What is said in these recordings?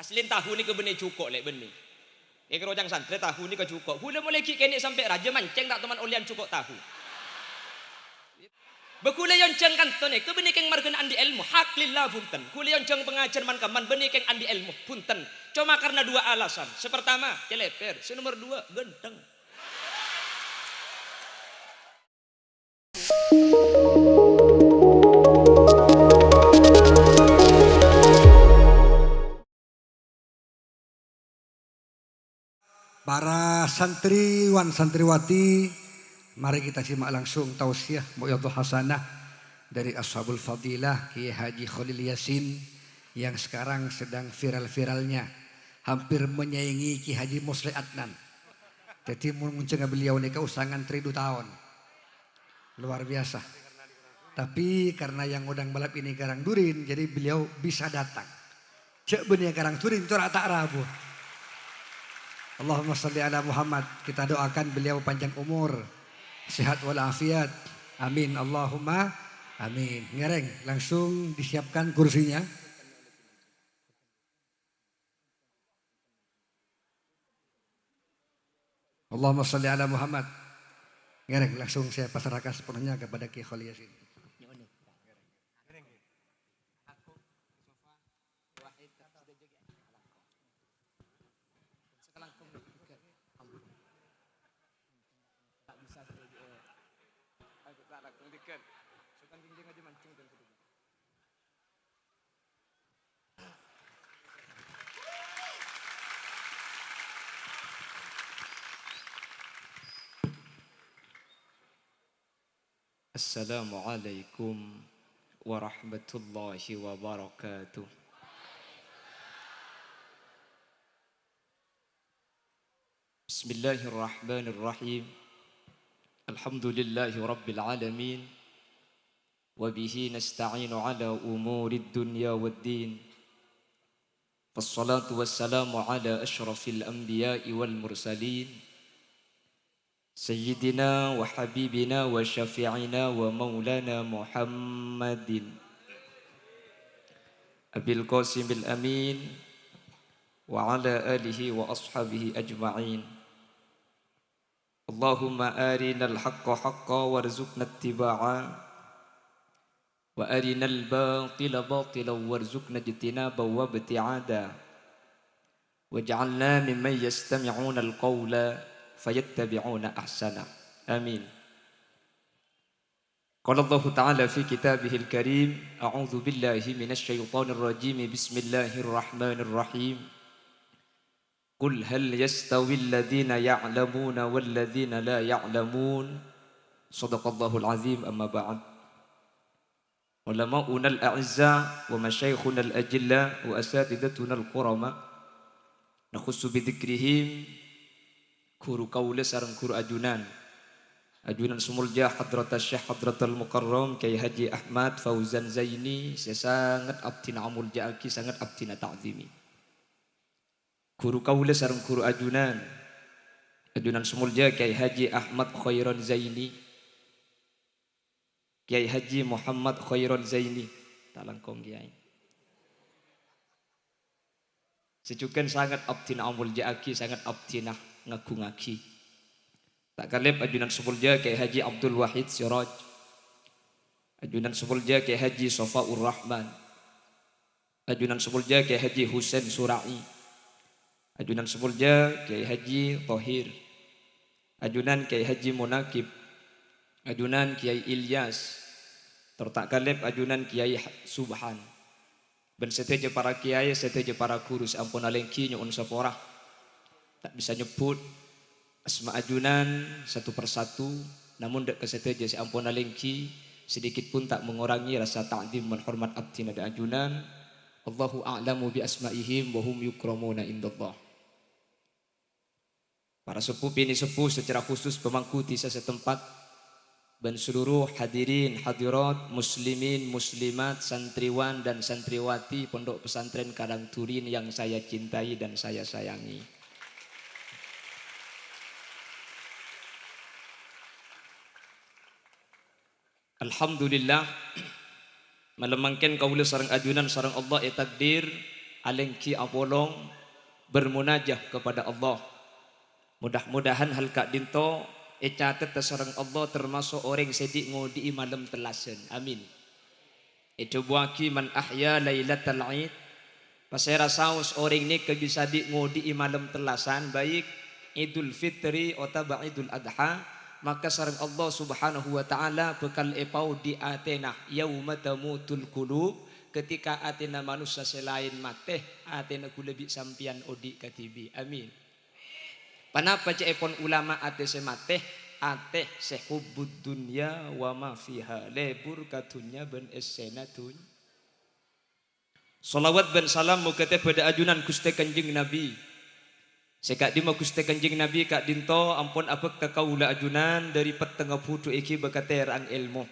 Aslin tahu ni ke benih cukup lek benih. Kerojang santri tahu ni ke cukup. Hula mulai kini sampai raja mancing tak teman olian cukup tahu. Bekule yang ceng kanton ke benih keng margen andi ilmu hak lillah punten. Kule yang ceng pengajar man kaman benih keng andi ilmu punten. Cuma karena dua alasan. Sepertama celeper, nomor dua genteng. Para santriwan santriwati, mari kita simak langsung tausiah Mu'yadul Hasanah dari Ashabul Fadilah Kiai Haji Khalil Yasin yang sekarang sedang viral-viralnya, hampir menyaingi Kiai Haji Musli Adnan. Jadi muncul beliau ini keusangan 3 tahun, luar biasa. Tapi karena yang udang balap ini Karang Durin, jadi beliau bisa datang. Cek benih Karang Durin corak tak rabu. Allahumma salli ala Muhammad. Kita doakan beliau panjang umur, sehat walafiat. Amin. Allahumma amin. Ngereng, langsung disiapkan kursinya. Allahumma salli ala Muhammad. Ngereng, langsung saya pasrahkan sepenuhnya kepada Kiai Khalil Yasin. Assalamualaikum warahmatullahi wabarakatuh. Bismillahirrahmanirrahim. Alhamdulillahi rabbil alamin. Wabihi nasta'inu ala umurid dunya waddin. Wassalatu wassalamu ala ashrafil anbiya'i wal mursalin. Sayyidina wa habibina wa syafi'ina wa maulana Muhammadin Abil Qasimil Amin wa ala alihi wa ashabihi ajma'in. Allahumma arinal haqqa haqqa warzuqna ittiba'a wa arinal batila batila warzuqna ijtinaba wa ibti'ada waj'alna mimman yastami'una al-qawla fayattabi'una ahsana. Amin. Qala Allah Ta'ala fi kitabihil karim, a'udzu billahi minasy syaithanir rajim. Bismillahirrahmanirrahim. Qul hal yastawil ladzina ya'lamuna wal ladzina la ya'lamun. Shadaqallahul azim. Amma ba'd. Ulama'una al-a'izza wa masyayikhuna al-ajilla wa asatidatuna al-qurama nakhussu bi dzikrihim guru kaula sareng guru ajunan Sumulja Hadratas Syekh Hadratul Mukarram Kiai Haji Ahmad Fauzan Zaini. Saya sangat abdina amul ja'aki, sangat abdina ta'zimi. Guru kaula sareng guru ajunan Sumulja Kiai Haji Ahmad Khairon Zaini, Kiai Haji Muhammad Khairon Zaini talangkong Kiai. Sejukan sangat abdina amul ja'aki, sangat abdina ngagungaki. Tak kalib ajunan Sumulja Kiai Haji Abdul Wahid Siraj, ajunan Sumulja Kiai Haji Sofaur Rahman, ajunan Sumulja Kiai Haji Husain Surai, ajunan Sumulja Kiai Haji Tohir, ajunan Kiai Haji Munakib, ajunan Kiai Ilyas, tertak kalib ajunan Kiai Subhan. Ben seteja para kiai, seteja para guru sampun alengki nyuun saporah. Tak bisa nyebut asma ajunan satu persatu, namun dak keseteja si ampun alengki sedikit pun tak mengurangi rasa ta'zim menghormat abdina da ajunan. Allahu a'lamu bi asma'ihim wa hum yukramuna indallah. Para sepuh ini sepuh secara khusus pemangku tisa setempat dan seluruh hadirin hadirat muslimin muslimat santriwan dan santriwati Pondok Pesantren Karang Durin yang saya cintai dan saya sayangi. Alhamdulillah malam mangken kaula sareng ajunan sareng Allah takdir alengki apolong bermunajah kepada Allah. Mudah-mudahan hal kak dinto catet terserang Allah termasuk orang sedik ngodi malam telasen. Amin. Itu buaki man ahya lailatal id. Pasera saus orang ni kebisa di ngodi malam telasan baik Idul Fitri atau Idul Adha, maka sareng Allah Subhanahu wa taala bekal epau di atena yauma tamutul qulub, ketika atena manusia selain mate atena kulebik sampian odi katibi. Amin. Panapa cepon ulama ate semate ate sehubbud dunya wa ma fiha lebur katunya ben essenatun. Salawat ben salam mukate pada ajunan Gusti Kanjeng Nabi. Sekak di Gusti Kanjeng Nabi kak dinto ampun abek ka kaula ajunan dari petengah putu iki bekaterang ilmu.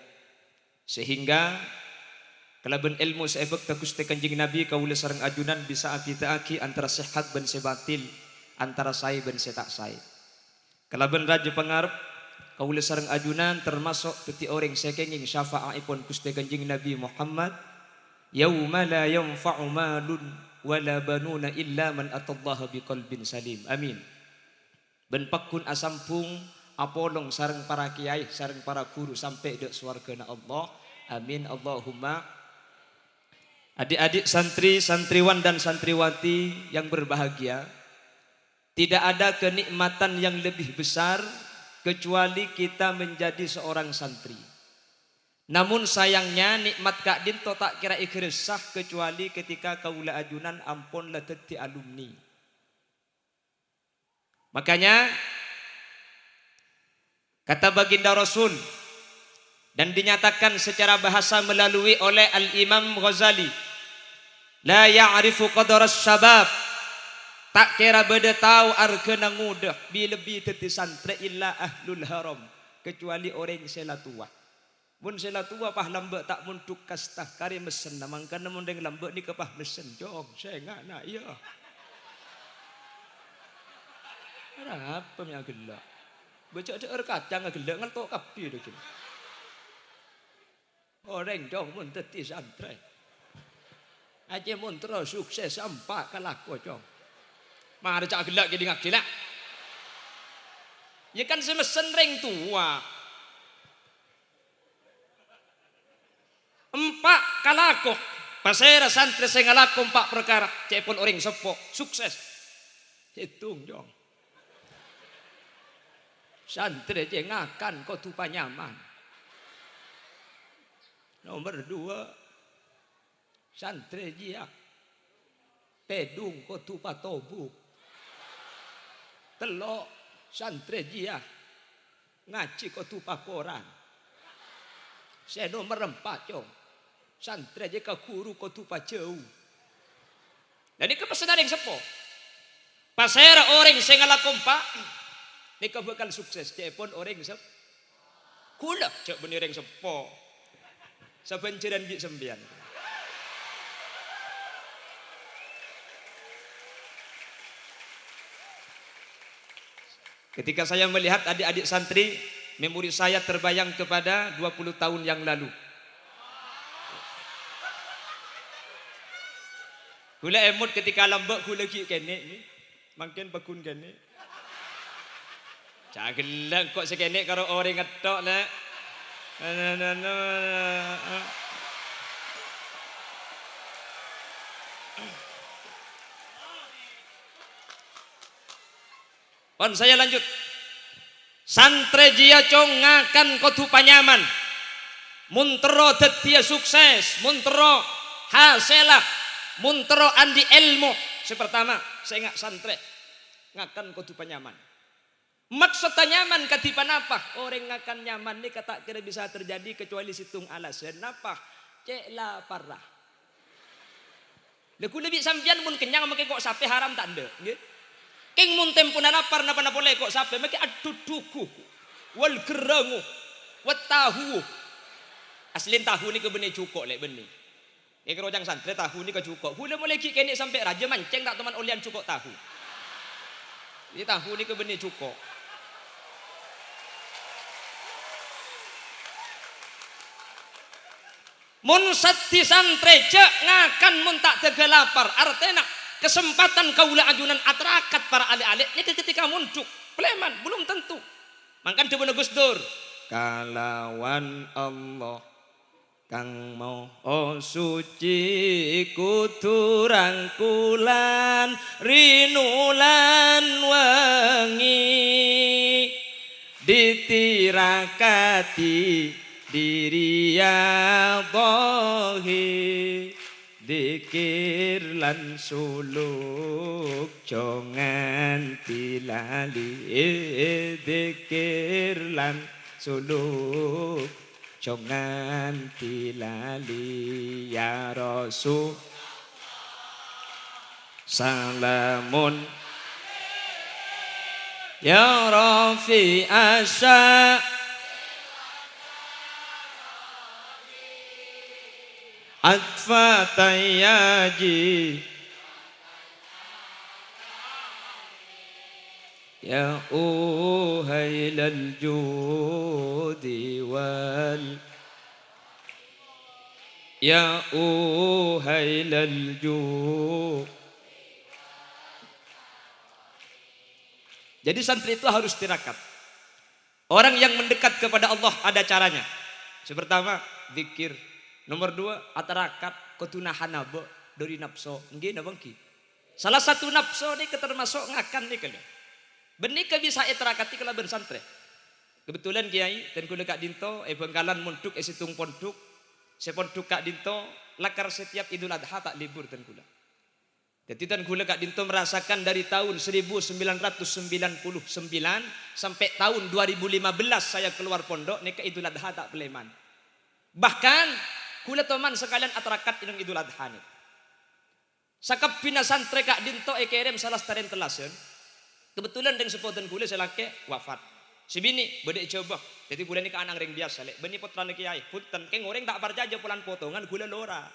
Sehingga kalaban ilmu seebek ka Gusti Kanjeng Nabi kaula sareng ajunan bisa kita aki antara sehat ben sebatil, antara sai ben setak sai. Kalaban raja pangarep kaula sareng ajunan termasuk peti orang sekenging syafa'aipun Gusti Kanjeng Nabi Muhammad. Yauma la yanfa'u malun wala banuna illa man atallaha biqalbin salim. Amin. Ben pakun asampung apolong sareng para kiai sareng para guru sampai dek swargana Allah. Amin Allahumma. Adik-adik santri, santriwan dan santriwati yang berbahagia, tidak ada kenikmatan yang lebih besar kecuali kita menjadi seorang santri. Namun sayangnya nikmat Kak Dinto tak kira ikresah kecuali ketika kaula ajunan ampun leteti alumni. Makanya kata baginda Rasul dan dinyatakan secara bahasa melalui oleh Al-Imam Ghazali, la ya'rifu qadara syabab, tak kira beda tahu arkena ngudah bi lebih teti santre illa ahlul haram, kecuali orang sela tua. Mun sela tua pah lambe tak mun tukas tah kari mesen namangkan mun deng lambe ni kepah mesen jong saya ngana iya. Ada apa mi agela? Baca ada kacang agela ngantok kapi dekin. Orang jong mun teti santre. Aje mun terus sukses sampai kalako jong. Mah ada cak agela jadi ngakila. Ya kan semesen ring tua. Empat kalako pasera santri saya ngalako empat perkara cepon orang sepo sukses hitung jong santri aja ngakan kau tupa nyaman. Nomor dua santri aja pedung kau tupa tobuk. Telok santri aja ngaji kau tupa koran. Saya nomor 4 jong santri aja ke guru kau tupa jauh. Jadi kepesanan yang sepo. Pasera orang saya ngalakom pak. Ini bakal sukses. Cepon orang sep. Kula cek bener yang sepo. Sabanceran bi sembian. Ketika saya melihat adik-adik santri, memori saya terbayang kepada 20 tahun yang lalu. Hula emut ketika lambak hula ki kene ni, makin bakun kene. Cagelang kok sekene karo orang ngetok le. Pon saya lanjut. Santre jia cong ngakan kotu panyaman. Muntero detia sukses, muntero hasilak. Muntero andi ilmu. Sepertama saya ngak santre ngakan kotu panyaman. Maksudnya nyaman katipan apa? Orang ngakan nyaman ni kata kira bisa terjadi kecuali situng alasan apa? Cek lapar lah. Leku lebih sampian mun kenyang make kok sape haram tak ada. Nggih. King mun tempuna lapar napa boleh kok sape make adu duku. Wal gerangu. Wat tahu. Aslin tahu ni ke benih cukup lek benih. Kerojang santri tahu ni ke cukup. Hula mulai ki kene sampai raja mancing tak teman olian cukup tahu. Ini tahu ni ke benih cukup. Mun sati santre cek ngakan mun tak tega lapar. Artena kesempatan kaula ajunan atarakat para ali-ali ini ketika munduk pleman belum tentu. Mangkan coba Gus Dur. Kalawan Allah kang moho suci kudu rangkulan rinulan wengi ditirakati diriyadhahi dikir lan suluk jongan tilali dikir lan suluk jongan tilali ya Rasul salamun ya Rafi asya atfa tayyaji ya uhailal judi wal ya uhailal judi. Jadi santri itu harus tirakat. Orang yang mendekat kepada Allah ada caranya. Pertama, zikir. Nomor 2, atarakat ketunahan nabo dari nafsu. Nggih napa nggih? Salah satu nafsu ini termasuk ngakan nih kalian. Benih ke bisa iterakati kalau bersantri. Kebetulan Kiai dan kula Kak Dinto Bengkalan munduk situng ponduk. Seponduk Kak Dinto lakar setiap Idul Adha tak libur dan kula. Jadi dan kula Kak Dinto merasakan dari tahun 1999 sampai tahun 2015 saya keluar pondok nih ke Idul Adha tak peleman. Bahkan kula teman sekalian atarakat inang Idul Adha nih. Sakap pina santri Kak Dinto kerem salah staren telasen. Kebetulan dengan sepotan kula selake wafat. Si bini bedek coba. Jadi kula ni kaanang ring biasa lek. Beni putra ni Kiai. Punten keng orang tak percaya pulan potongan kula lora.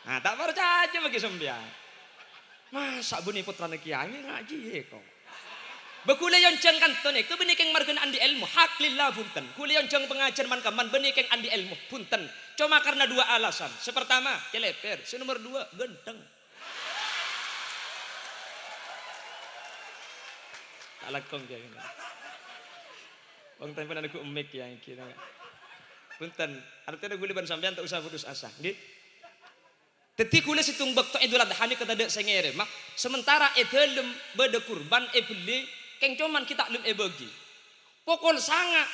Nah, tak percaya bagi sembian. Masa beni putra ni Kiai ngaji kok. Bekula yang ceng kanton ke beni keng margen andi ilmu hak lillah punten. Kula yang ceng pengajar man kaman beni keng andi ilmu punten. Cuma karena 2 alasan. Sepertama, keleper. Nomor 2, genteng. Alakong kaya gini. Wong tempat aku emek ya kira. Punten, artinya gue liban sampean tak usah putus asa, nggih. Teti kula situng bakto Idul Adha ni kata dek sengere mak. Sementara edelem bade kurban beli keng cuman kita lem bagi. Pokol sanga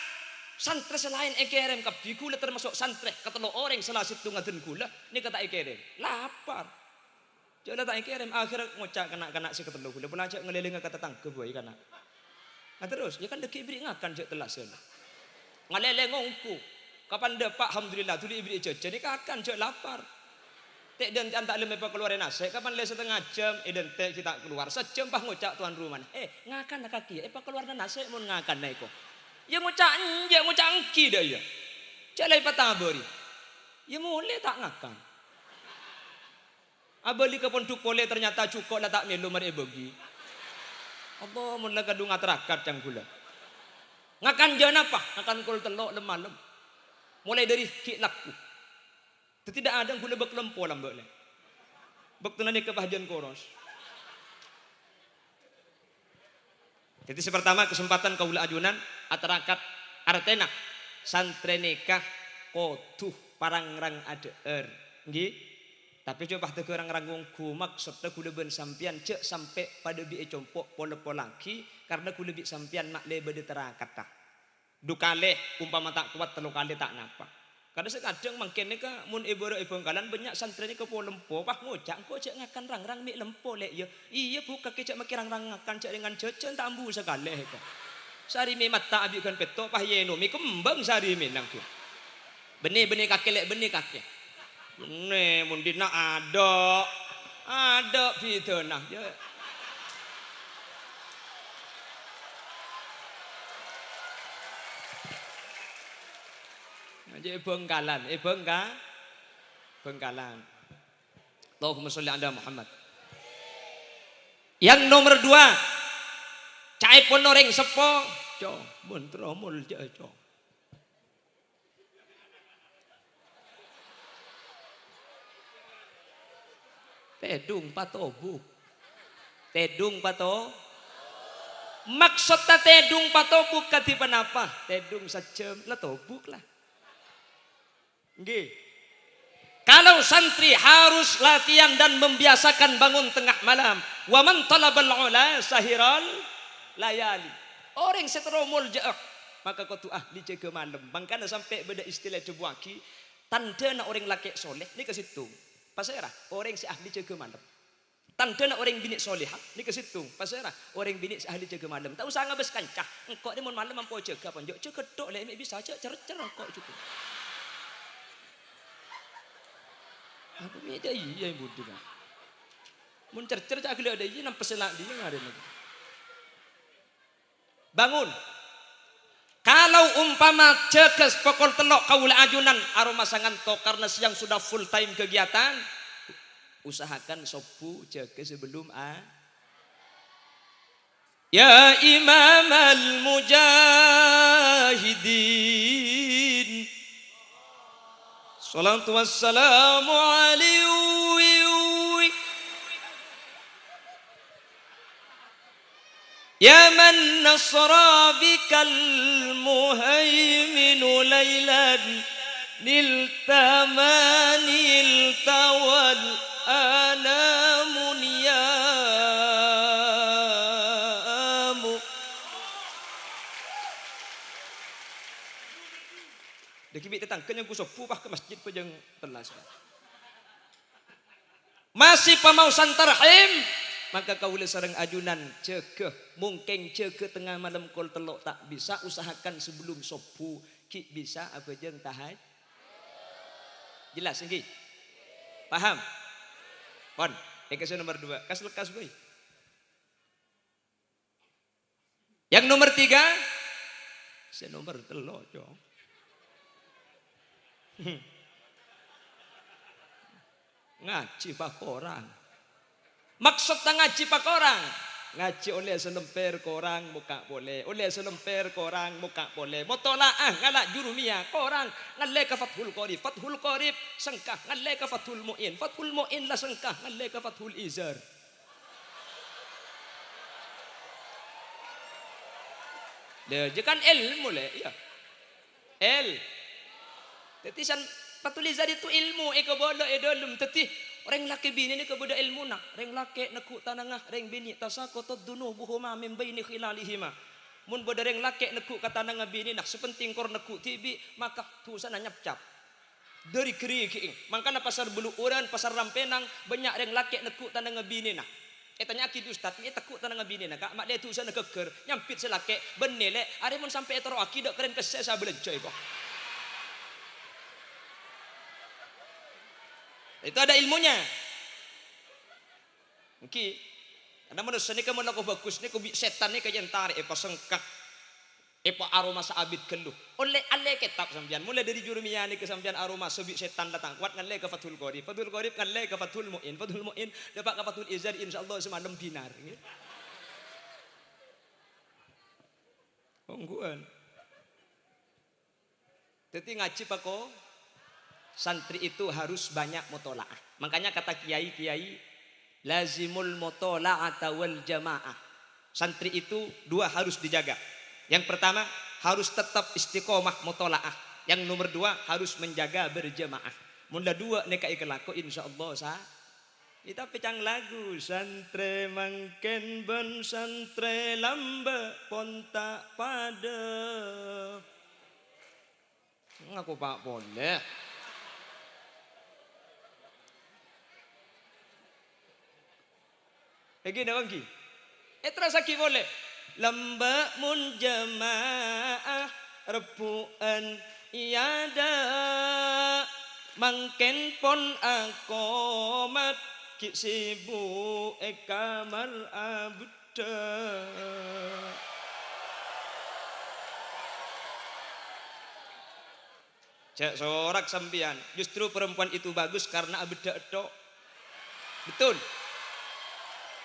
santre selain ekerem kabdi kula termasuk santre ketelo orang salah situng ngaden kula ni kata ekerem. Lapar. Jangan tak ekerem akhir ngocak kena si ketelo kula pun aja ngeliling kata tangke boy kana. Nah terus, ya kan deki ibri ngakan jek telasen. Ngalele ngongku. Kapan dapat alhamdulillah tuli ibri jajan ni kakan jek lapar. Tek dan antak leme pa keluar nasi. Kapan le setengah jam eden tek kita keluar. Sejam pah ngocak tuan rumah. Ngakan nak kaki. Pa keluar nasi mun ngakan naik ko. Ya ngocak engki dah ya. Calai patabori. Ya mulai tak ngakan. Abali ke pondok pole ternyata cukup lah tak melu mari bagi. Allah mun laga dunga terakat yang gula. Ngakan jana apa? Ngakan kol telok lemalem. Mulai dari ki laku. Tidak ada gula bek lempo lambek le. Bek tenane kebahagiaan koros. Jadi pertama kesempatan kaula ajunan atarakat artena santre nikah koduh parangrang adeer. Nggih. Tapi coba tege orang rangung kumak serta kula ben sampian cek sampai pada bi compok pola-polaki karena kula bi sampian mak le bade terakat tah. Dukale umpama tak kuat telu kali tak napa. Kadang sekadang mangkene ka mun ibu kalan banyak santri ke po lempo pah ngocak engko cek ngakan rang-rang mi lempo lek ya. Iya bu kaki cek mak rang-rang ngakan cek dengan cecen tak ambu sekali ka. Sari mi mata abikan peto pah yeno mi kembang sari mi nang tu. Benih-benih kaki lek benih kaki. Ne mundina ada fitnah ya. Aja Bengkalan, Bengkalan. Allahumma sholli ala Muhammad. Yang nomor 2, cai ponoreng sepo, co, buntromul co. Tedung patobuk. Tedung pato. Maksudnya tedung patobuk katipan apa? Tedung sajem lah tobuk lah. Nggih. Kalau santri harus latihan dan membiasakan bangun tengah malam. Wa man talabal ula sahiral layali. Orang seteromol jaak. Maka kau tu ahli jaga malam. Makanya sampai beda istilah jebuaki. Tanda nak orang laki soleh. Ni ke situ. Pasirah. Orang si ahli jaga malam. Tanda nak orang bini soleh. Ni ke situ. Pasirah. Orang bini si ahli jaga malam. Tak usah ngabes kancah. Engkau ni mau malam mampu jaga. Jaga dok lah. Ini bisa. Cara-cara kau cukup. Apa beda iya yang bodoh kan. Mun cercer cak gila ada iya nampak selak dia ngare lagi. Bangun. Kalau umpama cekes pokol telok kaula ajunan aroma sangan to karena siang sudah full time kegiatan, usahakan sopu cekes sebelum Ya Imam al-Mujahidin. Salatu wassalamu alaihi. Ya man nasra bikal muhaimin laylan niltamanil tawal anamun yamu. Dekibit tetang kenyang ku sopu bah ke masjid pejeng telas. Masih pamau santarhim. Maka kaulah sareng ajunan cekeh mungkin cekeh tengah malam kol telok tak bisa usahakan sebelum sopu ki bisa apa jeng tahaj. Jelas nggih? Paham? Pon, kasih nomor 2. Kas lekas boy. Yang nomor 3 saya nomor telok jong. Ngaji pak orang. Maksudnya ngaji pak orang. Ngaji oleh selemper korang muka boleh. Oleh selemper korang muka boleh. Mutolaah ngalak jurumiyah korang. Ngalai ke Fathul Qorib. Fathul Qorib sengkah. Ngalai ke Fathul Mu'in. Fathul Mu'in lah sengkah. Ngalai ke Fathul Izar. Dia kan ilmu le. Ya. Jadi Fathul Izar itu ilmu. Eka bodoh edolum. Tapi orang laki bini ni kebudak ilmu nak. Orang laki nekuk tanangah. Orang bini tasakotod dunubuhuma min baini khilalihima. Mun bodoh orang laki nekuk katanangah bini nak. Sepenting kor nekuk tibi. Maka tu sana nyap-cap. Dari keri kiing. Makanya pasar bulu uran, pasar rampenang. Banyak orang laki nekuk tanangah bini nak. Tanya akid ustaz. Ini tekuk tanangah bini nak. Mak dia tu sana keker. Nyampit selake. Benelek. Ada mun sampai etero akid. Keren keseh saya belencoy kok. Itu ada ilmunya. Mungkin ada manusia ni kamu nak bagus ni kau setan ni kajian tarik apa sengkak apa aroma saabit keluh. Oleh aleh kitab sambian mulai dari jurumiyah ni ke sambian aroma sebik setan datang kuat ngaleh ke Fathul Qorib. Fathul Qorib ngaleh ke Fathul Mu'in. Fathul Mu'in dapat ke Fathul Izar insyaallah semalam dinar. Ongguan. Jadi ngaji pako santri itu harus banyak mutolaah. Makanya kata kiai-kiai lazimul mutola'ata wal jamaah. Santri itu 2 harus dijaga. Yang pertama harus tetap istiqomah mutolaah. Yang nomor 2 harus menjaga berjamaah. Mula 2 nekai kelako insyaallah sah. Kita pecang lagu santre mangken ben santre lambe pontak pada. Ngaku pak boleh. Lagi dah bangki. Terus lagi boleh. Lamba mun jamaah repuan iada mangken pon akomat ki sibu ekamal abda. Cek sorak sampian. Justru perempuan itu bagus karena abda tok. Betul.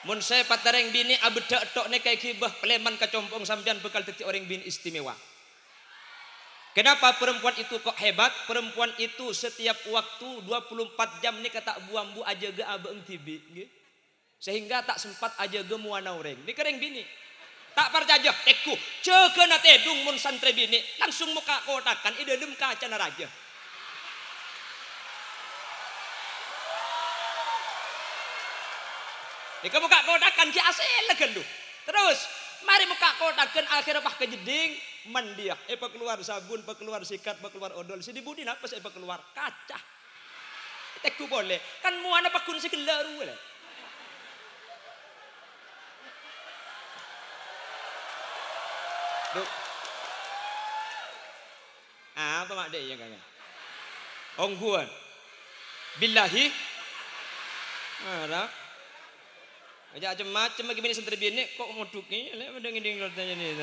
Mun saya patareng bini abda tok ne kayak kibah peleman kacompong sampean bekal teti orang bini istimewa. Kenapa perempuan itu kok hebat? Perempuan itu setiap waktu 24 jam ni kata buambu aja ge abeung tibi. Sehingga tak sempat aja ge muana ureng. Ni kering bini. Tak percaya teku. Ceukena tedung mun santre bini. Langsung muka kotakan ideulem kaca naraja. Ika muka kotakan ki asel gelu. Terus mari muka kotakan akhirnya pah kejeding mandiah. Apa keluar sabun, apa keluar sikat, apa keluar odol. Si dibudi napa apa keluar kaca. Teku boleh. Kan muana pakun si gelaru lah. Duh. Apa mak dek yang kagak? Ongguan. Billahi. Ada. Aja macam bagaimana santri bini kok moduknya lek mending tanya ni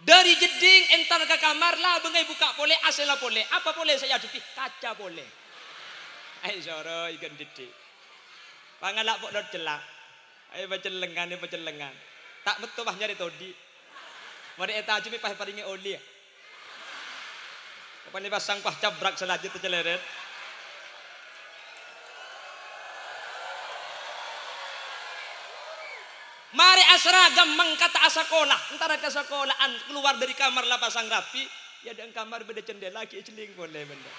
dari jeding entar ke kamar lah bengai buka pole asela pole apa pole saya hadapi kaca pole ai soro ikan didik pangalak pok dot celak ai bacelengan tak betul bah nyari todi mari eta ajumi pah paringi oli kapan pasang pah cabrak selajut celeret. Mari asragam mengkata asakolah. Antara ke sekolahan keluar dari kamar lah pasang rapi. Ya dan kamar beda jendela ki celing boleh benda.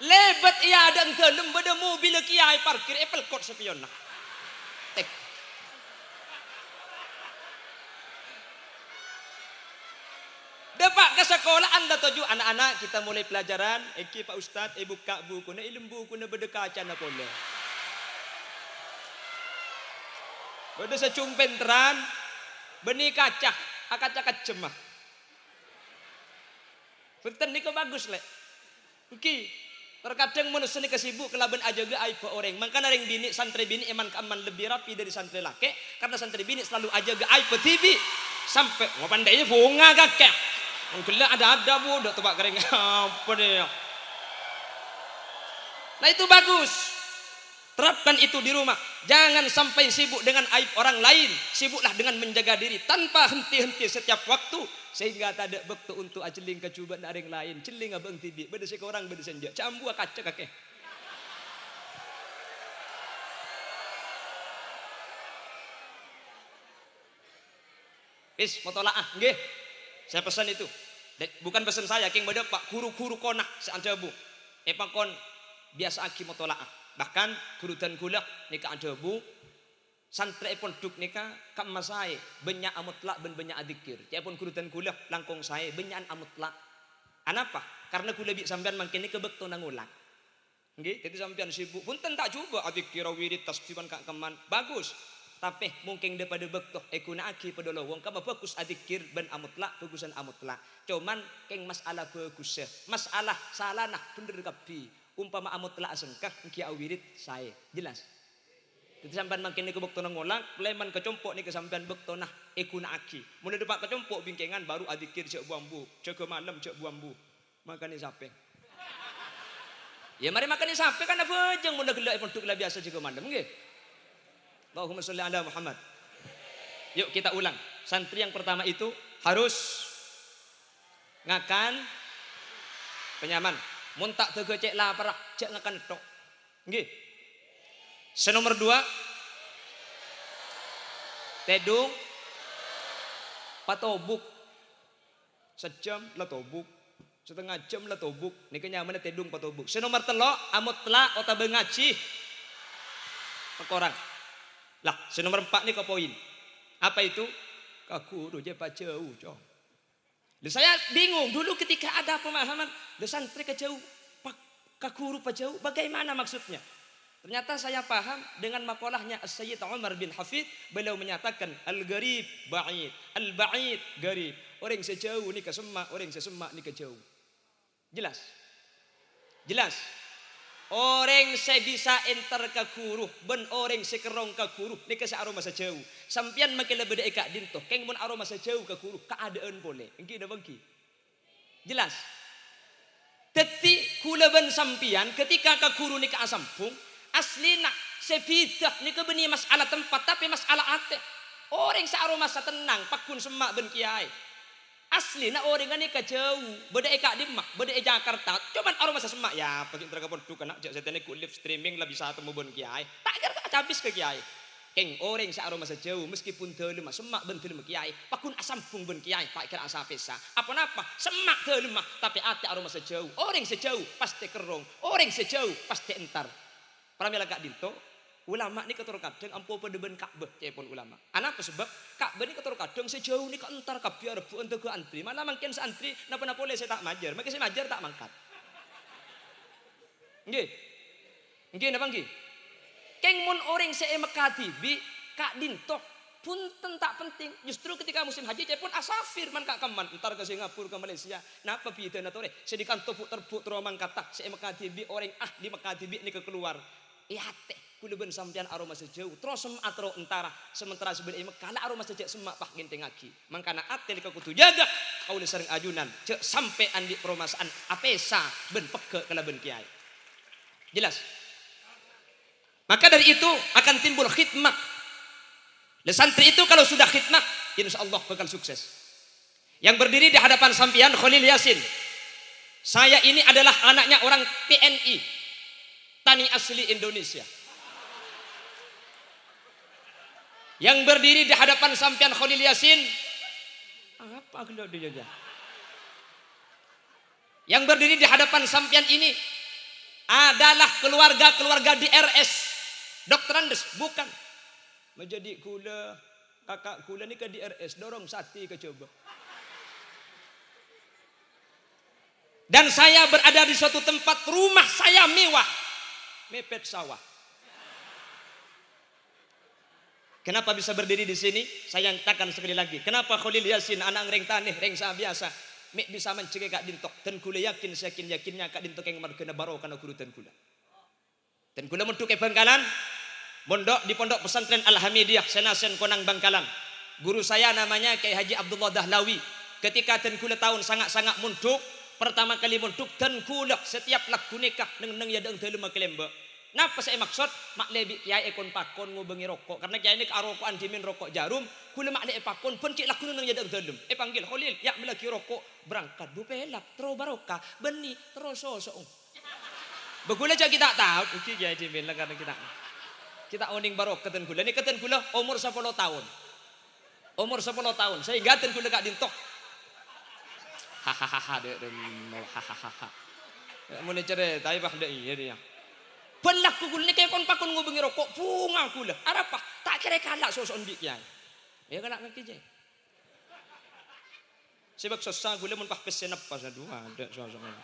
Lebat ia dan kelem beda mobil kiai parkir Apple Court sepion lah. Tek. Depak ke sekolah anda tuju anak-anak kita mulai pelajaran. Eki Pak Ustadz, buka buku. Na ilmu buku na berdekacan na boleh. Beda secumpenteran, benih kaca, akacak cemah. Punten ni bagus lek. Uki, terkadang manusia ni kesibuk kelaban aja ge aib orang. Maka naring bini santri bini eman keaman lebih rapi dari santri laki. Karena santri bini selalu aja ge aib tibi sampai ngopandainya bunga kakek. Mungkin ada bu, udah tebak kering apa deh. Nah itu bagus. Terapkan itu di rumah. Jangan sampai sibuk dengan aib orang lain. Sibuklah dengan menjaga diri tanpa henti-henti setiap waktu. Sehingga tak ada waktu untuk aceling kecubaan dari yang lain. Celing abang tibi. Beda si orang beda senja. Cambu kaca kakek. Motolaah, nggih. Saya pesan itu. Bukan pesan saya, king beda Pak guru-guru konak seanjabu. Epakon biasa aki motolaah. Bahkan guru dan gulak nika anjabu. Santri pun duk nika kam masai banyak amutlak ben banyak adikir. Cia pun guru dan gulak langkong saya banyak amutlak. Anapa? Karena gula bi sampean mangkin ni kebekto nangulang. Nggih, jadi sampean sibuk. Punten tak coba adikir wirid tasbihan kak keman. Bagus. Tapi mungkin daripada bektoh ekuna aki pada lowong kama bagus adikir ben amutlak bagusan amutlak. Cuman keng masalah bagus masalah salah nah bener kapi umpama amutlak asengkah engki awirit saya jelas. Jadi sampean makin ni kebekto nang ngolang leman kecompok ni kesampean bekto nah ekuna aki. Mun depak kecompok bingkengan baru adikir cek buambu, cek malam cek buambu. Makani sape. Ya mari makani sape kan apa jeung mun gelak pun lah biasa cek malam nggih. Allahumma sholli ala Muhammad. Yuk kita ulang. Santri yang pertama itu harus ngakan penyaman. Mun tak teu cek lapar, cek ngakan tok. Nggih. Senomor 2 tedung patobuk. Sejam lah tobuk. Setengah jam lah tobuk. Ni kenyaman tedung patobuk. Senomor 3 amutla ota bengaci. Pekorang. Lah, senomor 4 ni ke poin. Apa itu? Kakuru je pak jauh, cong. Saya bingung dulu ketika ada pemahaman santri ke jauh, kakuru pak jauh, bagaimana maksudnya? Ternyata saya paham dengan makolahnya Sayyid Umar bin Hafid, beliau menyatakan al-gharib ba'id, al-ba'id garib. Orang sejauh ni ke semak, orang sesemak ni ke jauh. Jelas? Jelas? Orang saya bisa enter ke guru, ben orang sekerong ke guru, ni kasi aroma sa jauh. Sampian makin lebih eka dinto, keng mun aroma sa jauh ke guru, keadaan boleh. Engki dah bangki. Jelas. Teti kulaban sampian ketika ke guru ni ke asampung, asli nak sebidah ni kebeni masalah tempat tapi masalah ate. Orang searoma tenang pakun semak ben kiai. Asli nak orang ni ke jauh, beda eka di mak, beda Jakarta. Cuman aroma semak ya, pakai terkapun tu kena jak setene ku live streaming lah bisa temu ben kiai. Tak kira tak habis ke kiai. Keng orang searoma sejauh meskipun telema semak ben telema kiai, pakun asampung ben kiai, tak kira asa pesa. Apa-apa semak telema tapi ate aroma sejauh. Orang sejauh pasti kerong, orang sejauh pasti entar. Pramila kak dinto ulama ni ketur kadang ampo pedeben Ka'bah cepon ulama. Anak sebab Ka'bah ni ketur kadang sejauh ni kok entar kabeh rebu ente ke antri. Malah mangken santri napa-napa boleh saya tak majar. Mangken saya majar tak mangkat. Nggih. Nggih napa nggih? Keng mun orang se mekadibi Kak Dinto punten tak penting. Justru ketika musim haji cepon asafir man Kak Kaman entar ke Singapura ke Malaysia. Napa pieun atore sedikan topuk terbuk teromang kata se mekadibi orang di mekadibi ni keluar. Iate kula ben sampean aroma sejauh terus semak atro entara sementara sebenarnya kala aroma sejak semak pah genteng aki mangkana atel ka kutu jaga kaula sering ajunan cek sampai andi permasaan apesa ben peke kala ben kiai jelas maka dari itu akan timbul khidmat le santri itu kalau sudah khidmat insyaallah bakal sukses yang berdiri di hadapan sampean Khalil Yasin saya ini adalah anaknya orang PNI Tani asli Indonesia. Yang berdiri di hadapan sampean Khalil Yasin apa kalau dia jaga? Yang berdiri di hadapan sampean ini adalah keluarga-keluarga di RS Dr. Andes, bukan. Menjadi kula kakak kula ni ke di RS dorong sati ke coba. Dan saya berada di suatu tempat rumah saya mewah, mepet sawah. Kenapa bisa berdiri di sini? Saya nyatakan sekali lagi. Kenapa Khalil Yasin anak reng taneh reng sa biasa mek bisa mencegah Kak Dintok dan kula yakin yakinnya Kak Dintok yang markena barokah na kurutan kula. Dan kula mentuk ke Bangkalan mondok di pondok pesantren Al-Hamidiyah Senasen Konang Bangkalan. Guru saya namanya Kiai Haji Abdullah Dahlawi. Ketika ten kula tahun sangat-sangat munduk, pertama kali munduk ten kula setiap lagu nikah neng ya deung 3 kelemba. Napa saya maksud mak lebi kiai ekon pakon ngobengi rokok karena kiai ini karokokan dimin rokok jarum kula mak le pakon pun cik laku nang jadang dalem panggil Khalil ya melaki rokok berangkat bu pelak tro barokah beni terus sosok begula jak kita tahu iki kiai dimin lah karena kita oning barokah ten kula ni keten kula umur 10 tahun saya gaten kula Kak Dintok hahaha de hahaha mun cerita tapi bah de iya dia Pelak kugul ni kaya kon pakon ngobengi rokok bunga kula. Arapa? Tak kira kalak sosok ndik kiai. Ya kalak ngaki je. Sebab sosok gula mun pah pesen apa sa dua ada sosok ni.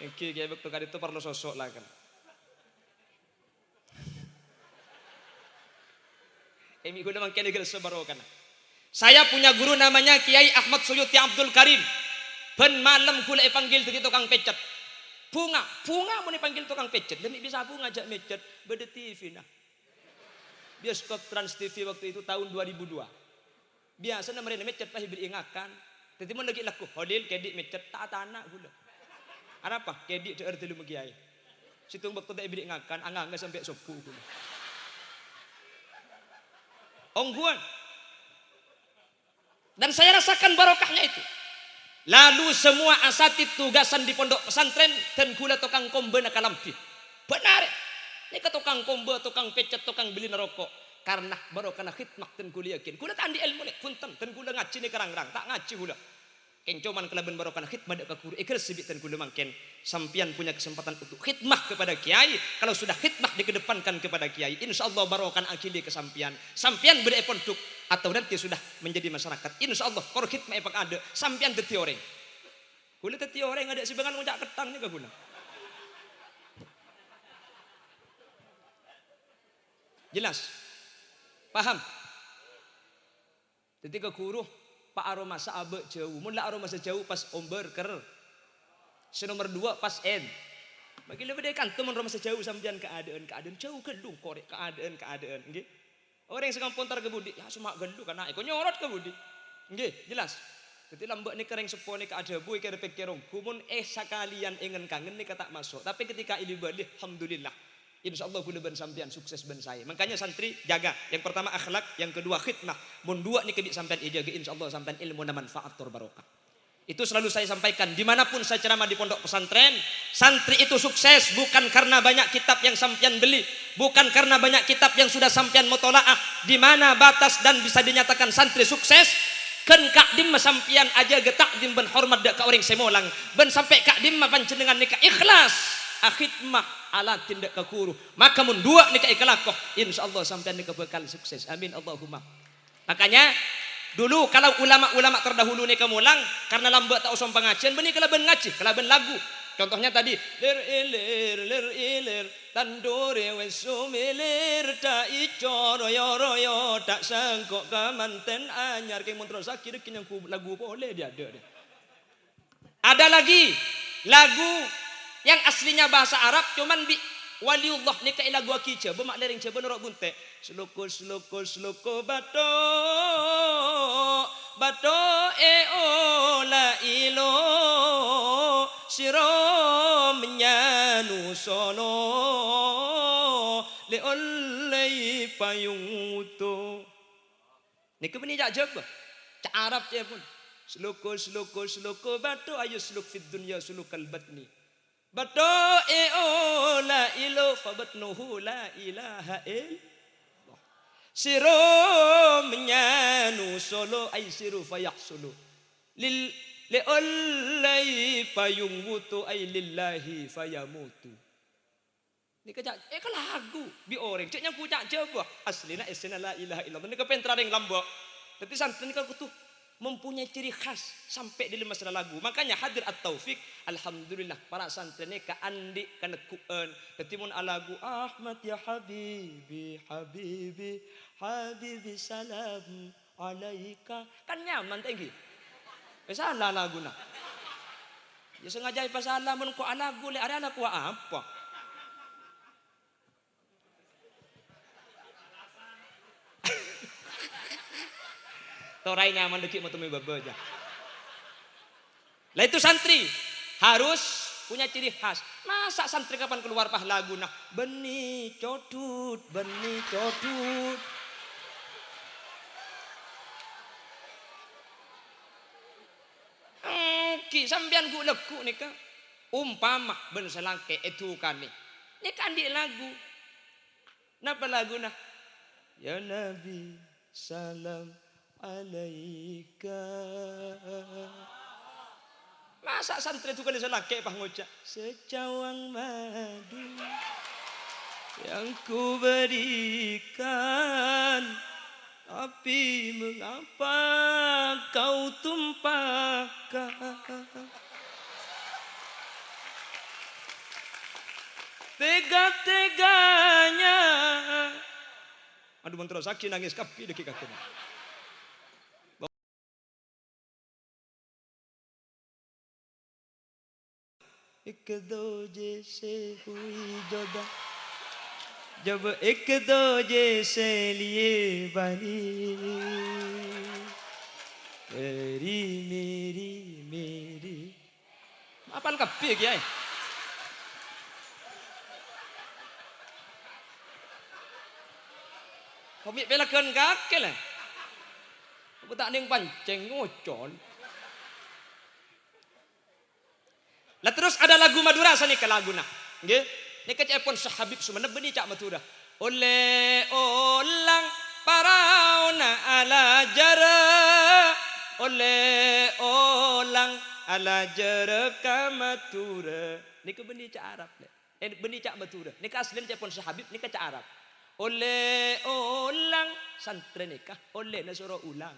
Engki kiai bekto kali itu perlu sosok lah kan. Emi gula mangkene gel sebarokan. Saya punya guru namanya Kiai Ahmad Suyuti Abdul Karim. Ben malam kula panggil tu tukang pecet. Bunga mau dipanggil tukang pecet demi bisa bunga ajak mecet beda TV nah bioskop Trans TV waktu itu tahun 2002 biasa mereka mecet pasti beringakan jadi mau lagi laku Khalil kedik mecet tak tanah gula apa kedik deer telu megiai situng waktu tak beringakan anganga sampai sopu gula ongguan dan saya rasakan barokahnya itu. Lalu semua asatid tugasan di pondok pesantren dan gula tukang kombe nak kalampi. Benar. Ini ke tukang kombe, tukang pecet, tukang beli rokok. Karena baru kena khidmat dan gula yakin. Gula tak andi ilmu ni. Punten dan gula ngaji ni kerang-kerang. Tak ngaji gula. Keng cuman kelaban baru kena khidmat ke guru. Ikhlas sibit dan gula mangken. Sampian punya kesempatan untuk khidmat kepada kiai. Kalau sudah khidmat dikedepankan kepada kiai. InsyaAllah baru akan akili ke sampian. Sampian beri pondok. Atau nanti sudah menjadi masyarakat. InsyaAllah kalau khidmat epak ada. Sampian teti orang. Gula teti orang ada sebagian ngajak ketang ni ke gula. Jelas? Paham? Jadi ke guru Pak aroma saabe jauh. Mula aroma sejauh pas omber ker. Senomor 2 pas en. Bagi lebih dekan teman aroma sejauh sampean keadaan jauh gelung korek keadaan nggih. Orang yang sekampung tar ke budi, ya semak gelu kan naik. Kau nyorot ke budi, nggih jelas. Ketika lambak ni kereng sepo ni keada bui kira pikirong. Kumun sekalian ingin kangen ni kata masuk. Tapi ketika ini balik, alhamdulillah. Insya Allah boleh ben sampean sukses ben saya. Makanya santri jaga. Yang pertama akhlak, yang kedua khidmah. Mun dua nih kebik sampean jaga, insya Allah sampean ilmu na manfaat tur barokah. Itu selalu saya sampaikan dimanapun saya ceramah di pondok pesantren. Santri itu sukses bukan karena banyak kitab yang sampean beli, bukan karena banyak kitab yang sudah sampean mutolaah. Di mana batas dan bisa dinyatakan santri sukses? Ken kak dim sampean aja getak dim ben hormat dak ka orang semolang. Ben sampai kak dim panjenengan nikah ikhlas. Akhidmah ala tindak kekuru. Maka mun dua nikah ikhlakoh, insyaallah sampean nikah bakal sukses. Amin Allahumma. Makanya dulu kalau ulama-ulama terdahulu nikah mulang karena lambat tak usah pengajian, benih kalau ben ngaji, kalau ben lagu. Contohnya tadi lir ilir tandure wes sumilir ta ico royo tak sangkok kamanten anyar ke mun terus akhir yang lagu boleh dia ada. Ada lagi lagu yang aslinya bahasa Arab cuman bi waliullah nikah lagu akice bemak lering ce benerok bunte sluku bato la ilo siro menyanu sono le oleh payung uto nikah beni jak jeb cak Arab ce pun sluku bato ayo sluk fid dunya sulukal batni Bato la ilo fabatnuhu la ilaha illallah. Siro menyanu solo ay siru fayaksulu. Leolai payung wutu ay lillahi fayamutu. Ini kejak, ke lagu bi orang. Ceknya kucak jawab aslina esena la ilaha illallah. Ini kepentra yang lambok. Tapi santri ini kalau mempunyai ciri khas sampai di masalah lagu. Makanya hadir at-taufik alhamdulillah para santri ini ka andi kana kuan ketimun alagu Ahmad ya habibi salam alaika kan nyaman tinggi salah lagu na ya sengaja pas salam mun ko alagu le ada anak apa torai nyaman deki mau temui babaja. Lah itu santri harus punya ciri khas. Masa santri kapan keluar pah lagu nah beni codut. Ki sampean ku leku nika umpama ben selangke itu kami. Ini kan di lagu. Napa lagu nah? Ya Nabi salam alaika. Masa santri itu kan selangke pah ngocak secawang madu yang ku berikan, tapi mengapa kau tumpahkan tega-teganya. Aduh mentero saksi nangis kapi deki kakeknya. एक दो जैसे हुई जुदा जब एक दो जैसे लिए बनी मेरी apal kabeh iki ae Komik pelakan kakek lah. Apa tak ning pancing ngocon. Lah terus ada lagu Madura sani ke lagu nak. Nggih. Nek cepon sahabib sumenep beni cak Madura. Ole olang paraona ala jara. Ole olang ala jara ka Madura. Nek beni cak Arab le. Beni cak Madura. Nek aslen cepon sahabib nek cak Arab. Ole olang santri nikah. Ole na suruh ulang.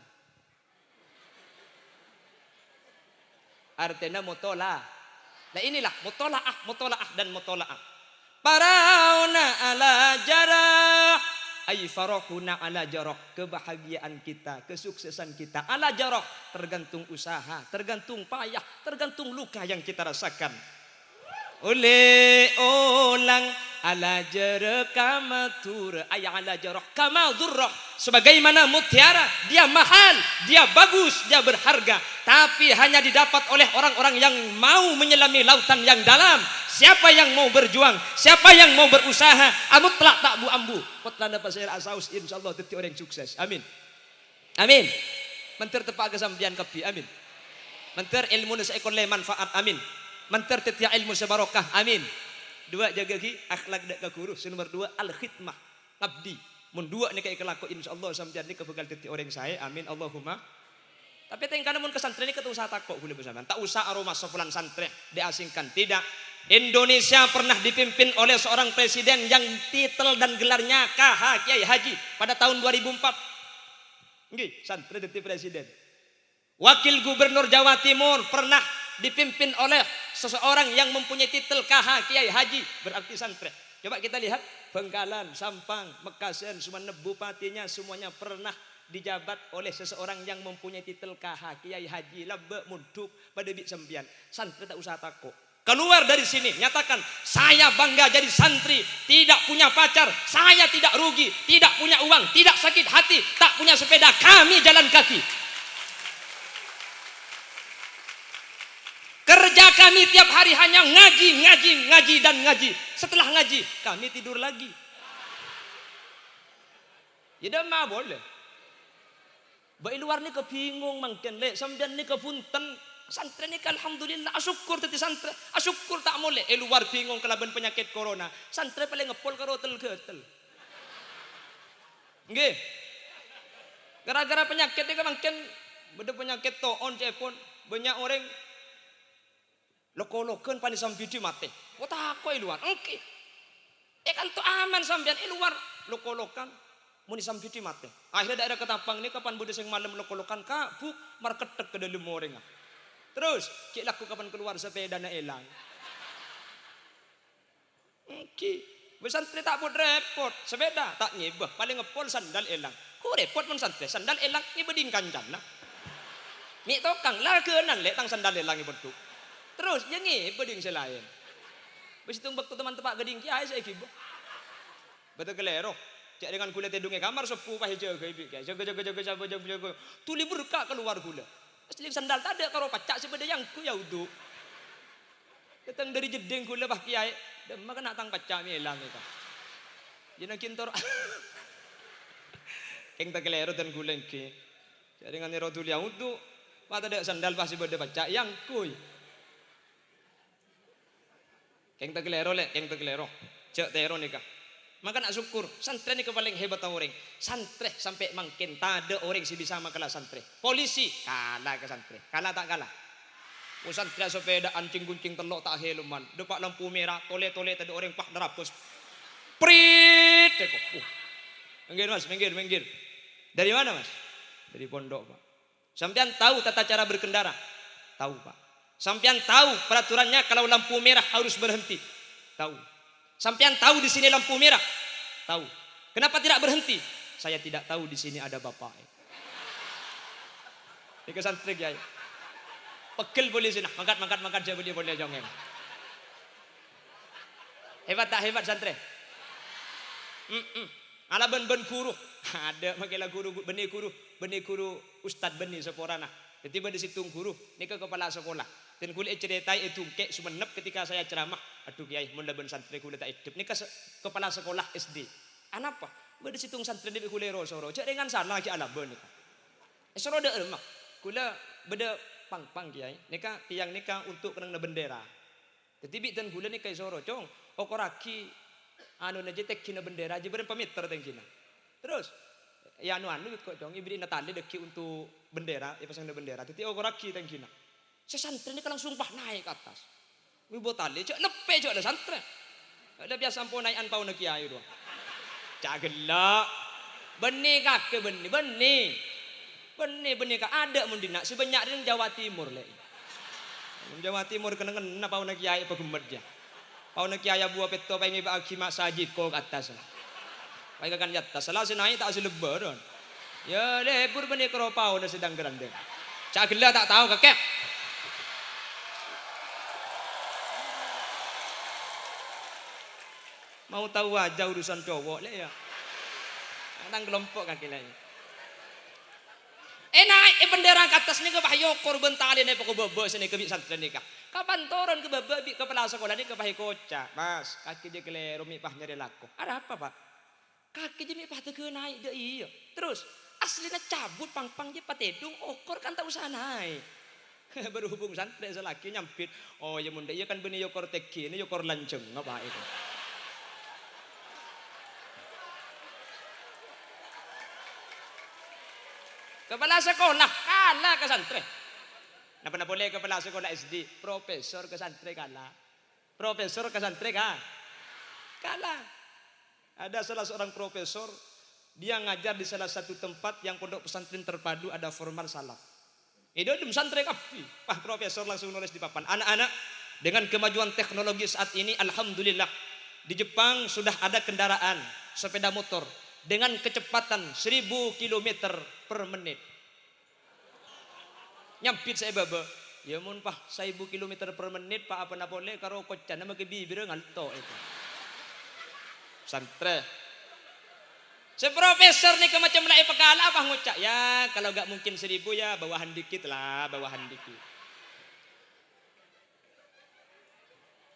Artinya mutola. Nah inilah mutolaah dan mutolaah. Parauna ala jarah, ay farahuna ala jarah. Kebahagiaan kita, kesuksesan kita ala jarah tergantung usaha, tergantung payah, tergantung luka yang kita rasakan. Oleh olang ala jarah kama tur ay ala jarah kama durrah. Sebagaimana mutiara, dia mahal, dia bagus, dia berharga, tapi hanya didapat oleh orang-orang yang mau menyelami lautan yang dalam. Siapa yang mau berjuang, siapa yang mau berusaha, amut telak tak bu ambu. Kotlana pasir asaus insyaallah dadi orang sukses. Amin. Amin. Mentir tepak kesambian kepi. Amin. Mentir ilmu seekor le manfaat. Amin. Mentir tetia ilmu sebarokah. Amin. Dua jaga ki akhlak dak kaguru. Nomor dua al khidmah ngabdi. Mun dua ni kayak kelaku insyaallah sampeyan ni kebekal dadi orang saya. Amin Allahumma. Tapi tengkana mun kesantren ni kata usah takok boleh bersama. Tak usah aroma sepulan santren diasingkan. Tidak. Indonesia pernah dipimpin oleh seorang presiden yang titel dan gelarnya KH Kiai Haji pada tahun 2004. Nggih, santri dadi presiden. Wakil Gubernur Jawa Timur pernah dipimpin oleh seseorang yang mempunyai titel KH Kiai Haji, berarti santri. Coba kita lihat Bengkalan, Sampang, Mekasen, Sumeneb bupatinya semuanya pernah dijabat oleh seseorang yang mempunyai titel KH Kiai Haji. Lebek munduk pada bik sembian. Santri tak usah takut. Keluar dari sini, nyatakan saya bangga jadi santri, tidak punya pacar, saya tidak rugi, tidak punya uang, tidak sakit hati, tak punya sepeda, kami jalan kaki. Kerja kami tiap hari hanya ngaji dan ngaji. Setelah ngaji, kami tidur lagi. Ya dah mah boleh. Baik luar ni kebingung mangken le, sampean ni kepunten. Santri ni alhamdulillah asyukur tadi santri, asyukur tak boleh. Luar bingung kelaban penyakit corona. Santri paling ngepol karo tel-getel. Nggih. Gara-gara penyakit ni kan mungkin beda penyakit toon cepon banyak orang loko-lokeun pani sambidi mate. Wa takoi luar. Engke. Kan tu aman sampean luar loko-lokan mun sambidi mate. Akhirnya daerah Ketapang ni kapan bude sing malam loko-lokan kabuk marketek ke dalam orang. Terus, cik laku kapan keluar sepeda na elang. Oke, bersantri tak pun repot. Sepeda tak nyebah, paling ngepol sandal elang. Ku repot pun santri, sandal elang ni beding kancan lah. Ni tokang lah keunan le tang sandal elang bentuk. Terus yang ni beding selain. Besi tumbak tu teman tepak geding kiai saya kibo. Betul kelero. Cik dengan kulit hidungnya kamar sepuh pah jaga ibu kiai. Jaga. Tuli berkah keluar gula. Asli sandal tak ada karo pacak sebeda yang ku ya uduk. Datang dari jeding kula bah kiai, dah makan nak tang pacak ni elang itu. Jena kintor. Keng tak kelero dan kula ke. Jadi dengan ero tuli yang uduk, mata ada sandal bah sebeda pacak yang kuy. Keng tak kelero le, keng tak kelero. Cek tero nikah. Maka nak syukur, santri ni paling hebat orang. Santri sampai makin tak ada orang si bisa makalah santri. Polisi kalah ke santri, kalah tak kalah. Santri sepeda anjing guncing telok tak heluman. Depak lampu merah, tole-tole tadi orang pak nerapus. Prit, teko. Minggir mas, minggir. Dari mana mas? Dari pondok pak. Sampean tahu tata cara berkendara? Tahu pak. Sampean tahu peraturannya kalau lampu merah harus berhenti? Tahu. Sampean tahu di sini lampu merah? Tahu. Kenapa tidak berhenti? Saya tidak tahu di sini ada bapak. Ini santri kiai. Pegel boleh sini. Mangkat saya boleh jongeng. Hebat tak hebat santri? Ala ben guru. Ada makilah guru benih guru ustad benih seporana. Tiba di situ guru, ni ke kepala sekolah. Dan kulit ceritai itu kek Sumeneb ketika saya ceramah. Aduh kiai, mun ben santri kulit tak hidup. Ni ke kepala sekolah SD. Anapa? Bade situng santri di kulit rosoro. Cak dengan salah ki ala ben. Soro de emak. Kula beda pang kiai. Nika tiang nika untuk kenang bendera. Tetibi dan kula nika soro cong. Okoraki anu naje tekina bendera aja berapa meter tengkina. Terus ya anu kok cong ibri natali deki untuk bendera, ya pasang bendera. Teti okoraki tengkina. Sesantri ini kan langsung naik ke atas. Wibo tali, cak lepe cak ada santri. Ada biasa ampun naikan pau nak kiai doang. Cak gelak. Benih kake benih kak ada mundina sebanyak di Jawa Timur le. Jawa Timur kena pau nak kiai apa gemet dia. Pau nak kiai buah peto pengen bagi mak sajid ko ke atas. Baik kan atas. Salah senai tak selebaran. Ya lebur benih keropau dah sedang gerandeng. Cak gelak tak tahu kakek. Mau tahu aja urusan cowok le ya. Kadang kelompok kaki lain. Naik bendera ke atas ni ke bahaya korban tali ni pokok bebek sini ke santri ni kah. Kapan turun ke bebek kepala sekolah ni ke bahaya kocak. Mas, kaki dia keliru mi pah nyari laku. Ada apa pak? Kaki dia mi pah tege naik dia iya. Terus aslinya cabut pang-pang dia patedung okor kan tak usah naik. Berhubung santri selaki nyampit. Oh ya munda iya kan benih yokor teki ini yokor lanceng apa itu. Kepala sekolah kalah ke santri. Napa boleh kepala sekolah SD, profesor ke santri kalah. Profesor ke santri kalah. Ada salah seorang profesor, dia ngajar di salah satu tempat yang pondok pesantren terpadu ada formal salaf. Itu di santri kapi. Pak profesor langsung nulis di papan. Anak-anak, dengan kemajuan teknologi saat ini, alhamdulillah di Jepang sudah ada kendaraan sepeda motor dengan kecepatan 1000 km per menit. Nyampit saya baba. Ya mun pah 1000 km per menit pak apa na boleh karo kocan nama ke bibir ngalto itu. Santre. Si profesor nih ke macam lai pekala apa ngucak ya kalau gak mungkin 1000 ya bawahan dikit lah, bawahan dikit.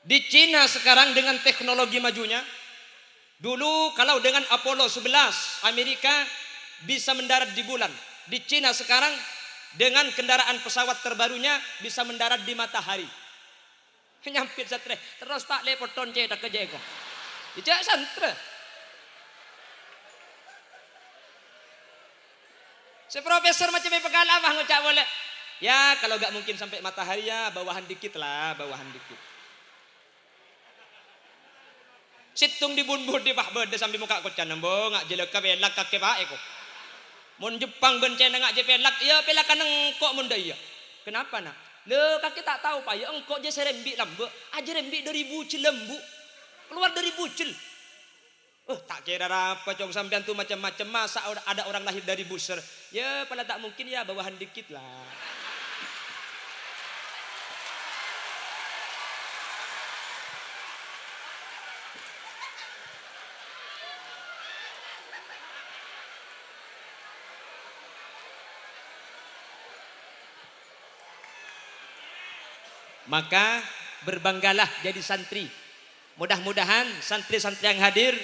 Di Cina sekarang dengan teknologi majunya, dulu kalau dengan Apollo 11 Amerika bisa mendarat di bulan. Di Cina sekarang dengan kendaraan pesawat terbarunya bisa mendarat di matahari. Nyampit satre. Terus tak lepoton cetak ke jeko. Ijak santre. Si profesor macam pegala apa ngucap boleh. Ya kalau gak mungkin sampai matahari ya bawahan dikit lah, bawahan dikit. Situng di bunbur di pak berde sambil muka kocan nembo ngak jeleka belak kake pak eko. Mun Jepang bencana ngak je pelak ya pelakan engkok mun iya. Kenapa nak? Le kaki tak tahu pak ya engkok je serembi lambe. Aja rembi dari bucil lembu. Keluar dari bucil. Tak kira apa cong sampean tu macam-macam masa ada orang lahir dari buser. Ya pala tak mungkin ya bawahan dikit lah. Maka berbanggalah jadi santri. Mudah-mudahan santri-santri yang hadir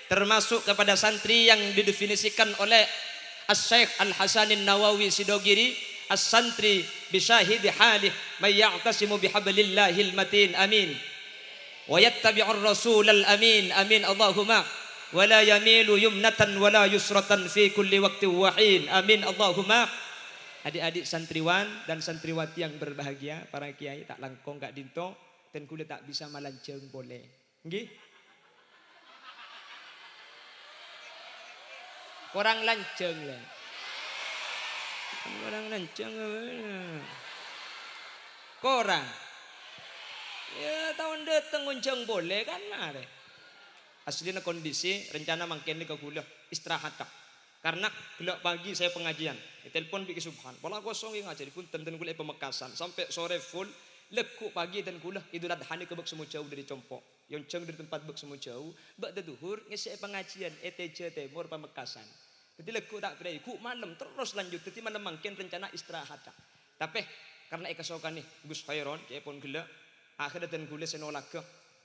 termasuk kepada santri yang didefinisikan oleh As-Syaikh Al-Hasanin Nawawi Sidogiri, as-santri bisyahidi halih may ya'tasimu bihablillahil matin amin wa yattabi'ur rasulal amin amin Allahumma wa la yamilu yumnatan wa la yusratan fi kulli waqtin wa hin amin Allahumma. Adik-adik santriwan dan santriwati yang berbahagia, para kiai tak langkong gak dinto dan kuda tak bisa malanceng boleh. Nggih? Korang lanceng lah. Korang lanceng. Korang. Ya tahun datang ngonceng boleh kan mare. Aslinya kondisi rencana mangken ke kuliah istirahat tak. Karena gelap pagi saya pengajian, telepon bikin subhan. Pola kosong yang ngajar pun tenten kuliah Pemekasan sampai sore full. Lekuk pagi dan kuliah Idul Adha ni ke bek semua jauh dari Compok. Yang ceng dari tempat bek semua jauh. Bek duhur ngisi pengajian ETJ Timur Pemekasan. Jadi lekuk tak beri. Ku malam terus lanjut. Jadi malam mungkin rencana istirahat tak. Tapi karena ekasokan nih Gus Khairon, cepon gelap. Akhirnya dan kuliah senolak ke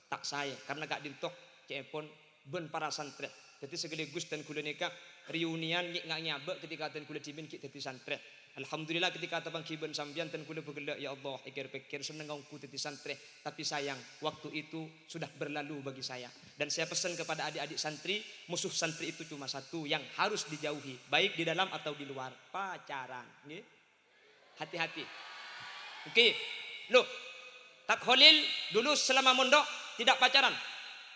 tak saya karena gak dintok cepon ben para santri. Jadi segala Gus dan kuliah nikah reunian ngak nyabek ketika dan kuliah dimin kita di santri. Alhamdulillah ketika tabang kiban sambian dan kuliah bergelak ya Allah pikir-pikir seneng aku di santri tapi sayang waktu itu sudah berlalu bagi saya dan saya pesan kepada adik-adik santri musuh santri itu cuma satu yang harus dijauhi baik di dalam atau di luar pacaran nih hati-hati oke loh tak Khalil dulu selama mondok tidak pacaran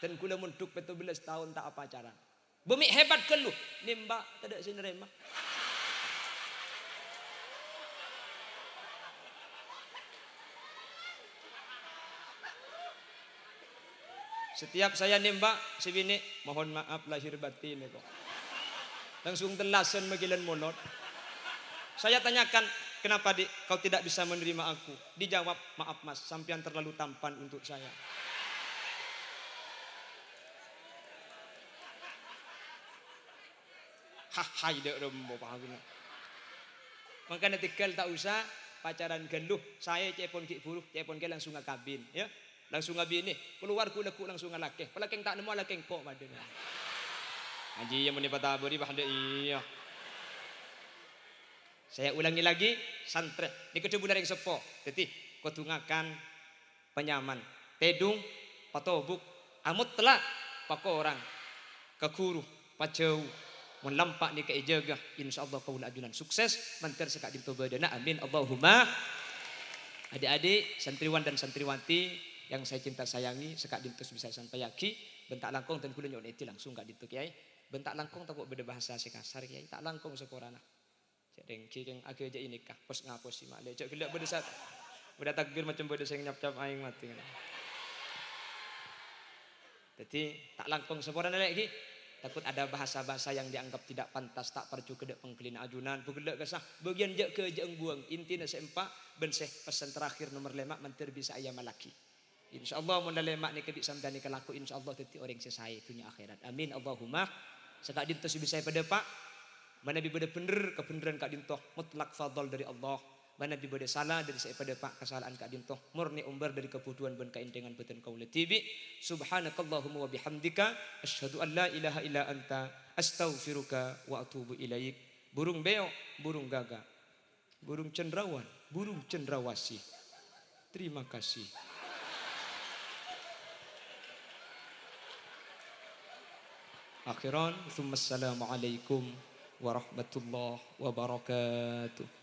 dan kuliah mondok 17 tahun tak pacaran bumi hebat ke lu nimba tidak sinerema. Setiap saya nembak si bini mohon maaf lahir batin kok. Langsung telasan magilan monot. Saya tanyakan kenapa kau tidak bisa menerima aku? Dijawab maaf mas sampean terlalu tampan untuk saya. Hai dek rembo paham. Makanya tinggal tak usah pacaran geluh. Saya cepon ki buruh, cepon ki langsung ngakabin, ya. Langsung ngabin nih. Keluar ku leku langsung ngalake. Pelakeng tak nemu lakeng pok madena. Haji yang menipat abadi bahada iya. Saya ulangi lagi, santre. Ini kedua dari sepo. Jadi kotungakan penyaman. Tedung, patobuk, amut telak, pakorang, kekuru, pacau. Melampak ni ke jaga, insyaallah kau ajunan sukses mantar sekak dinto badana, amin Allahumma. Adik-adik santriwan dan santriwati yang saya cinta sayangi, sekak dinto bisa sampai yaki bentak langkong dan kula nyoneti langsung gak dinto kiai. Bentak langkong tak beda bahasa sekasar kiai, tak langkong sekorana. Cek dengki keng age aja ini kah pos ngapos si mak cek gelak beda sat. Beda takbir macam beda sing nyap-nyap aing mati. Jadi tak langkong sekorana lagi. Takut ada bahasa-bahasa yang dianggap tidak pantas, tak percu kedek pengkelina ajunan bugelak kesah bagian jak ke jeng buang intina seempat benseh pesan terakhir nomor lemak mentir bisa ayam malaki. Insyaallah mun lemak ni kedik samdani kelaku insyaallah teti orang sesai dunia akhirat, amin Allahumma. Sekak dinto bisa pada pak mana bi beda bener kebenaran kak dinto mutlak fadl dari Allah. Mana bi beda salah dari saya pada pak kesalahan kak dinto murni umbar dari kebutuhan ben kaintengan beten kaula tibi. Subhanakallahumma wa bihamdika asyhadu an la ilaha illa anta astaghfiruka wa atubu ilaik. Burung beo, burung gagak, burung cendrawan, burung cendrawasih. Terima kasih. Akhiran, assalamualaikum warahmatullahi wabarakatuh.